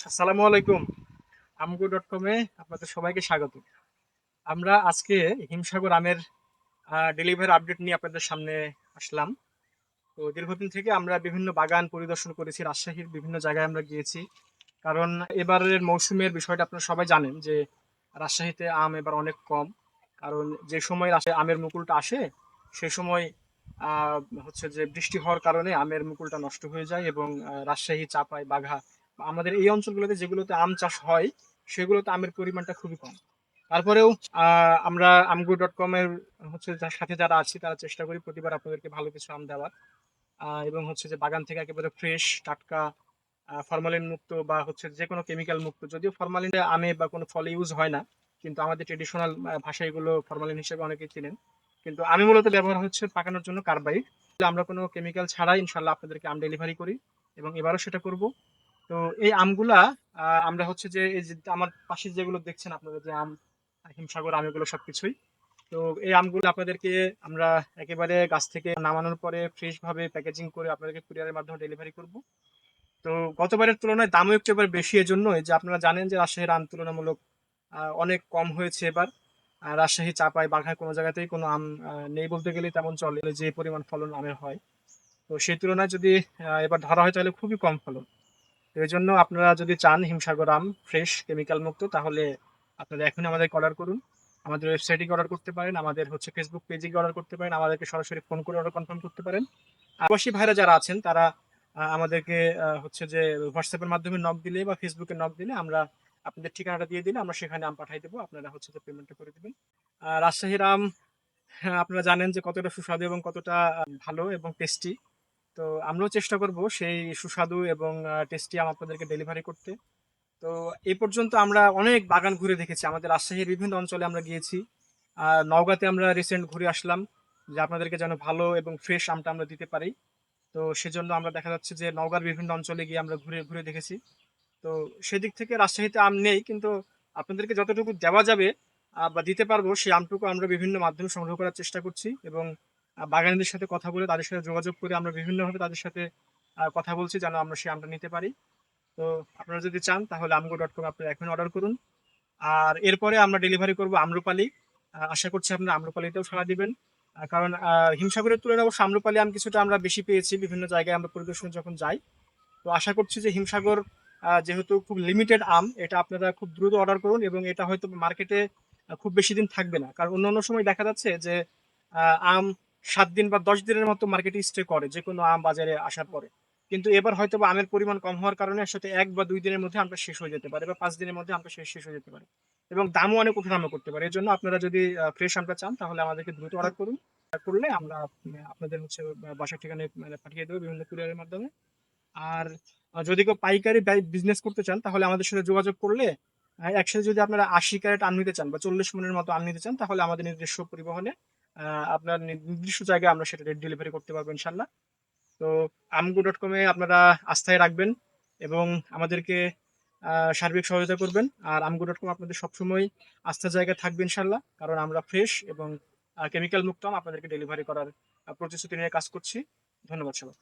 আসসালামু আলাইকুম। আমগো.কম-এ আপনাদের সবাইকে স্বাগত। আমরা আজকে হিমসাগর আমের ডেলিভারি আপডেট নিয়ে আপনাদের সামনে আসলাম। তো দীর্ঘদিন থেকে আমরা বিভিন্ন বাগান পরিদর্শন করেছি। রাজশাহীর বিভিন্ন জায়গায় আমরা গিয়েছি। কারণ এবারের মৌসুমের বিষয়টা আপনারা সবাই জানেন যে রাজশাহীতে আম এবার অনেক কম। কারণ যে সময় রাজশাহী আমের মুকুলটা আসে সে সময় আ হচ্ছে যে বৃষ্টি হওয়ার কারণে আমের মুকুলটা নষ্ট হয়ে যায় এবং রাজশাহী, চাপাই, বাঘা বা আমাদের এই অঞ্চলগুলোতে যেগুলোতে আম চাষ হয় সেগুলোতে আমের পরিমাণটা খুবই কম। তারপরেও আ আমরা আমগো.কম এর হচ্ছে যার সাথে যারা আছি তারা চেষ্টা করি প্রতিবার আপনাদেরকে ভালো কিছু আম দেওয়ার। এবং হচ্ছে যে বাগান থেকে একেবারে ফ্রেশ, টাটকা, ফরমালিন মুক্ত বা হচ্ছে যেকোনো কেমিক্যাল মুক্ত। যদিও ফরমালিন আমে বা কোনো ফলে ইউজ হয় না। কিন্তু আমাদের ট্র্যাডিশনাল ভাষায় এগুলো ফরমালিন হিসেবে অনেকেই চিনেন। কিন্তু আমি মূলত ব্যবহার হচ্ছে পাকানোর জন্য কার্বাইড। আমরা কোনো কেমিক্যাল ছাড়াই ইনশাআল্লাহ আপনাদেরকে আম ডেলিভারি করি এবং এবারও সেটা করব। তো এই আমগুলা আমরা হচ্ছে যে এই যে আমার পাশে যেগুলো দেখছেন আপনারা যে আম, হিমসাগর আম এগুলো সবকিছুই। তো এই আমগুলো আপনাদেরকে আমরা একেবারে গাছ থেকে নামানোর পরে ফ্রেশ ভাবে প্যাকেজিং করে আপনাদেরকে কুরিয়ারের মাধ্যমে ডেলিভারি করব। তো গতবারের তুলনায় দামও একটু এবার বেশি এজন্যই যে আপনারা জানেন যে রাজশাহীর আম তুলনামূলক অনেক কম হয়েছে এবার। রাজশাহী, চাপাই, বাঘায় কোনো জায়গাতেই কোনো আম নেই বলতে গেলেই তেমন চলে। যে পরিমাণ ফলন আমের হয়। তো সেই তুলনায় যদি এবার ধরা হয় তাহলে খুবই কম ফলন। তো এজন্য আপনারা যদি চান হিমসাগর আম ফ্রেশ কেমিক্যাল মুক্ত তাহলে আপনারা এখনই আমাদেরকে অর্ডার করুন। আমাদের ওয়েবসাইটে গিয়ে অর্ডার করতে পারেন, আমাদের হচ্ছে ফেসবুক পেজে গিয়ে অর্ডার করতে পারেন, আমাদেরকে সরাসরি ফোন করে অর্ডার কনফার্ম করতে পারেন। প্রবাসী ভাইরা যারা আছেন তারা আমাদেরকে হচ্ছে যে হোয়াটসঅ্যাপের মাধ্যমে নক দিলে বা ফেসবুকে নক দিলে আমরা আপনাদের ঠিকানাটা দিয়ে দিলে আমরা সেখানে আম পাঠাই দেবো। আপনারা হচ্ছে যে পেমেন্টটা করে দিবেন। রাজশাহীর আম হ্যাঁ, আপনারা জানেন যে কতটা সুস্বাদু এবং কতটা ভালো এবং টেস্টি। তো আমরাও চেষ্টা করব সেই সুস্বাদু এবং টেস্টি আম আপনাদেরকে ডেলিভারি করতে। তো এই পর্যন্ত আমরা অনেক বাগান ঘুরে দেখেছি। আমাদের রাজশাহীর বিভিন্ন অঞ্চলে আমরা গিয়েছি। নওগাঁতে আমরা রিসেন্ট ঘুরে আসলাম যে আপনাদেরকে যেন ভালো এবং ফ্রেশ আমটা আমরা দিতে পারি। তো সেজন্য আমরা দেখা যাচ্ছে যে নওগাঁর বিভিন্ন অঞ্চলে গিয়ে আমরা ঘুরে ঘুরে দেখেছি। তো সেদিক থেকে রাজশাহীতে আম নেই কিন্তু আপনাদেরকে যতটুকু দেওয়া যাবে বা দিতে পারবো সেই আমটুকু আমরা বিভিন্ন মাধ্যমে সংগ্রহ করার চেষ্টা করছি এবং বাগানীদের সাথে কথা বলে তাদের সাথে যোগাযোগ করে আমরা বিভিন্নভাবে তাদের সাথে কথা বলছি যেন আমরা সেই আমটা নিতে পারি। তো আপনারা যদি চান তাহলে আমগো.কম আপনারা এখন অর্ডার করুন। আর এরপরে আমরা ডেলিভারি করব আম্রপালি। আশা করছি আপনারা আম্রপালিতেও সাড়া দিবেন। কারণ হিমসাগরের তুলনায় অবশ্য আম্রপালি আম কিছুটা আমরা বেশি পেয়েছি বিভিন্ন জায়গায় আমরা পরিদর্শনে যখন যাই। তো আশা করছি যে হিমসাগর যেহেতু খুব লিমিটেড আম এটা আপনারা খুব দ্রুত অর্ডার করুন এবং এটা হয়তো মার্কেটে খুব বেশি দিন থাকবে না। কারণ অন্যান্য সময় দেখা যাচ্ছে যে আম ৭ দিন বা ১০ দিনের মতো মার্কেটে স্টে করে যেকোনো আম বাজারে আসার পরে। কিন্তু এবার হয়তোবা আমের পরিমাণ কম হওয়ার কারণে আসলে ১ বা ২ দিনের মধ্যে আমটা শেষ হয়ে যেতে পারে বা ৫ দিনের মধ্যে আমটা শেষ হয়ে যেতে পারে। এবং দামও অনেক ওঠানামা করতে পারে। এজন্য আপনারা যদি ফ্রেশ আমটা চান তাহলে আমাদেরকে দ্রুত অর্ডার করুন। করলে আমরা আপনাদের হচ্ছে বাসার ঠিকানায় মানে পাঠিয়ে দেব বিভিন্ন কুরিয়ারের মাধ্যমে। আর যদি কেউ পাইকারি বিজনেস করতে চান তাহলে আমাদের সাথে যোগাযোগ করলে একসাথে যদি আপনারা ৮০ ক্যারেট আম নিতে চান বা ৪০ মনের মতো আম নিতে চান তাহলে আমাদের নিজস্ব পরিবহনে আপনার নির্দিষ্ট জায়গায় আমরা সেটা ডেলিভারি করতে পারবো ইনশাল্লাহ। তো আমগো.কম-এ আপনারা আস্থায় রাখবেন এবং আমাদেরকে সার্বিক সহায়তা করবেন। আর আমগো.কম আপনাদের সবসময় আস্থার জায়গায় থাকবে ইনশাল্লাহ। কারণ আমরা ফ্রেশ এবং কেমিক্যাল মুক্ত আম আপনাদেরকে ডেলিভারি করার প্রতিশ্রুতি নিয়ে কাজ করছি। ধন্যবাদ সবাই।